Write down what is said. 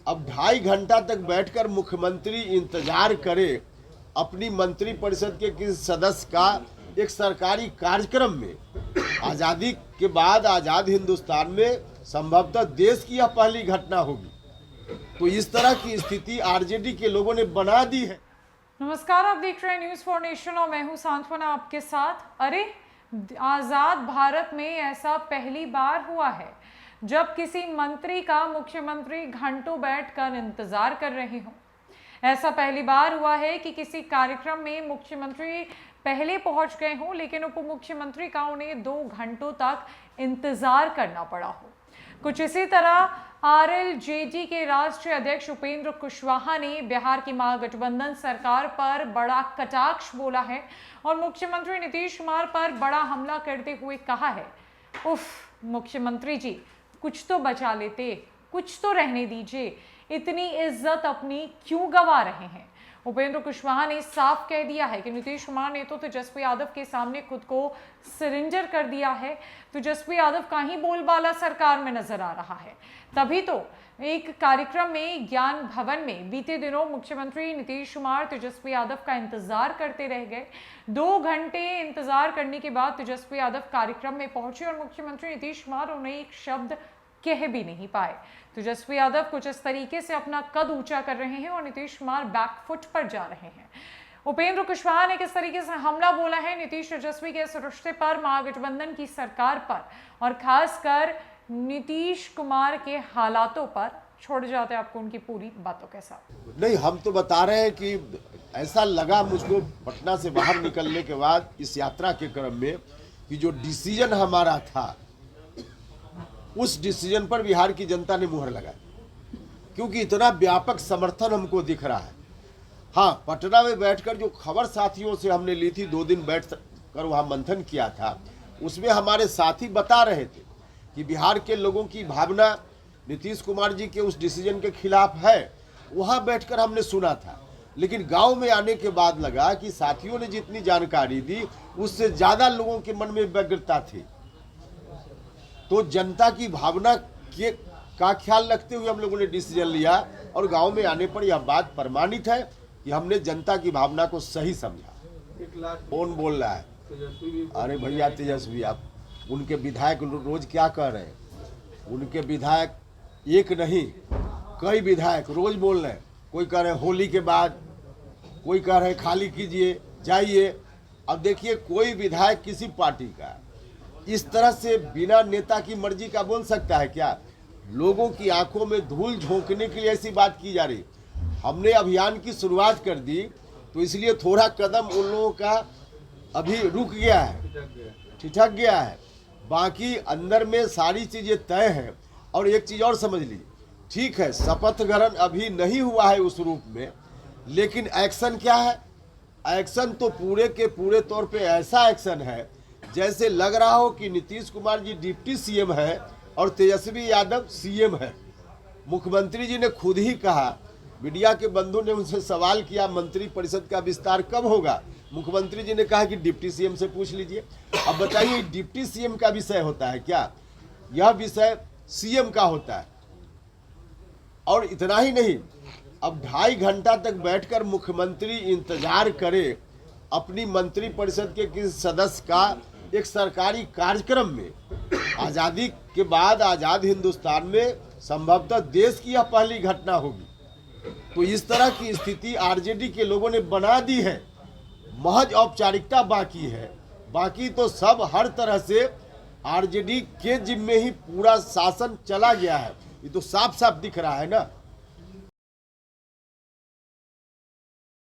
अब 2.5 घंटा तक बैठकर मुख्यमंत्री इंतजार करे अपनी मंत्रिपरिषद के किसी सदस्य का एक सरकारी कार्यक्रम में। आज़ादी के बाद आज़ाद हिंदुस्तान में संभवतः देश की यह पहली घटना होगी। तो इस तरह की स्थिति आरजेडी के लोगों ने बना दी है। नमस्कार, आप देख रहे हैं न्यूज़ फॉर नेशन और मैं हूं सांत्वना आपके साथ। अरे, आज़ाद भारत में ऐसा पहली बार हुआ है जब किसी मंत्री का मुख्यमंत्री घंटों बैठकर इंतजार कर रहे हों। ऐसा पहली बार हुआ है कि किसी कार्यक्रम में मुख्यमंत्री पहले पहुंच गए हों, लेकिन उप मुख्यमंत्री का उन्हें 2 घंटों तक इंतजार करना पड़ा हो। कुछ इसी तरह आरएलजेडी के राष्ट्रीय अध्यक्ष उपेंद्र कुशवाहा ने बिहार की महागठबंधन सरकार पर बड़ा कटाक्ष बोला है और मुख्यमंत्री नीतीश कुमार पर बड़ा हमला करते हुए कहा है, उफ मुख्यमंत्री जी, कुछ तो बचा लेते, कुछ तो रहने दीजिए, इतनी इज्जत अपनी क्यों गंवा रहे हैं। उपेंद्र कुशवाहा ने साफ कह दिया है कि नीतीश कुमार ने तो तेजस्वी यादव के सामने खुद को सरेंडर कर दिया है। तेजस्वी यादव का ही बोलबाला सरकार में नजर आ रहा है। तभी तो एक कार्यक्रम में ज्ञान भवन में बीते दिनों मुख्यमंत्री नीतीश कुमार तेजस्वी यादव का इंतजार करते रह गए। 2 घंटे इंतजार करने के बाद तेजस्वी यादव कार्यक्रम में पहुंचे और मुख्यमंत्री नीतीश कुमार उन्हें एक शब्द कह भी नहीं पाए। तेजस्वी यादव कुछ इस तरीके से अपना कद ऊंचा कर रहे हैं और नीतीश कुमार बैकफुट पर जा रहे हैं। उपेंद्र कुशवाहा ने किस तरीके से हमला बोला है नीतीश तेजस्वी के इस रिश्ते पर, महागठबंधन की सरकार पर और खासकर नीतीश कुमार के हालातों पर। छोड़ जाते आपको उनकी पूरी बातों के साथ। नहीं, हम तो बता रहे हैं कि ऐसा लगा मुझको पटना से बाहर निकलने के बाद इस यात्रा के क्रम में कि जो डिसीजन हमारा था उस डिसीजन पर बिहार की जनता ने मुहर लगाई, क्योंकि इतना व्यापक समर्थन हमको दिख रहा है। हाँ, पटना में बैठकर जो खबर साथियों से हमने ली थी, 2 दिन बैठ कर वहाँ मंथन किया था, उसमें हमारे साथी बता रहे थे कि बिहार के लोगों की भावना नीतीश कुमार जी के उस डिसीजन के खिलाफ है। वहाँ बैठकर हमने सुना था, लेकिन गांव में आने के बाद लगा कि साथियों ने जितनी जानकारी दी उससे ज़्यादा लोगों के मन में व्यग्रता थी। तो जनता की भावना का ख्याल रखते हुए हम लोगों ने डिसीजन लिया और गांव में आने पर यह बात प्रमाणित है कि हमने जनता की भावना को सही समझा। कौन बोल रहा है? अरे भैया तेजस्वी, आप उनके विधायक रोज क्या कह रहे हैं? उनके विधायक एक नहीं, कई विधायक रोज बोल रहे हैं। कोई कह रहे हैं होली के बाद, कोई कह रहे हैं खाली कीजिए जाइए। अब देखिए, कोई विधायक किसी पार्टी का इस तरह से बिना नेता की मर्जी का बोल सकता है क्या? लोगों की आंखों में धूल झोंकने के लिए ऐसी बात की जा रही। हमने अभियान की शुरुआत कर दी तो इसलिए थोड़ा कदम उन लोगों का अभी रुक गया है, ठिठक गया है। बाकी अंदर में सारी चीज़ें तय हैं। और एक चीज़ और समझ लीजिए, ठीक है, शपथ ग्रहण अभी नहीं हुआ है उस रूप में, लेकिन एक्शन क्या है? एक्शन तो पूरे के पूरे तौर पे ऐसा एक्शन है जैसे लग रहा हो कि नीतीश कुमार जी डिप्टी सीएम है और तेजस्वी यादव सीएम है। मुख्यमंत्री जी ने खुद ही कहा, मीडिया के बंधु ने उनसे सवाल किया मंत्रिपरिषद का विस्तार कब होगा? मुख्यमंत्री जी ने कहा कि डिप्टी सीएम से पूछ लीजिए। अब बताइए, डिप्टी सीएम का विषय होता है क्या? यह विषय सीएम का होता है। और इतना ही नहीं, अब 2.5 घंटा तक बैठकर मुख्यमंत्री इंतजार करे अपनी मंत्रिपरिषद के किसी सदस्य का एक सरकारी कार्यक्रम में। आज़ादी के बाद आज़ाद हिंदुस्तान में संभवतः देश की यह पहली घटना होगी। तो इस तरह की स्थिति आरजेडी के लोगों ने बना दी है। महज औपचारिकता बाकी है, बाकी तो सब हर तरह से आरजेडी के जिम्मे ही पूरा शासन चला गया है। ये तो साफ साफ दिख रहा है ना।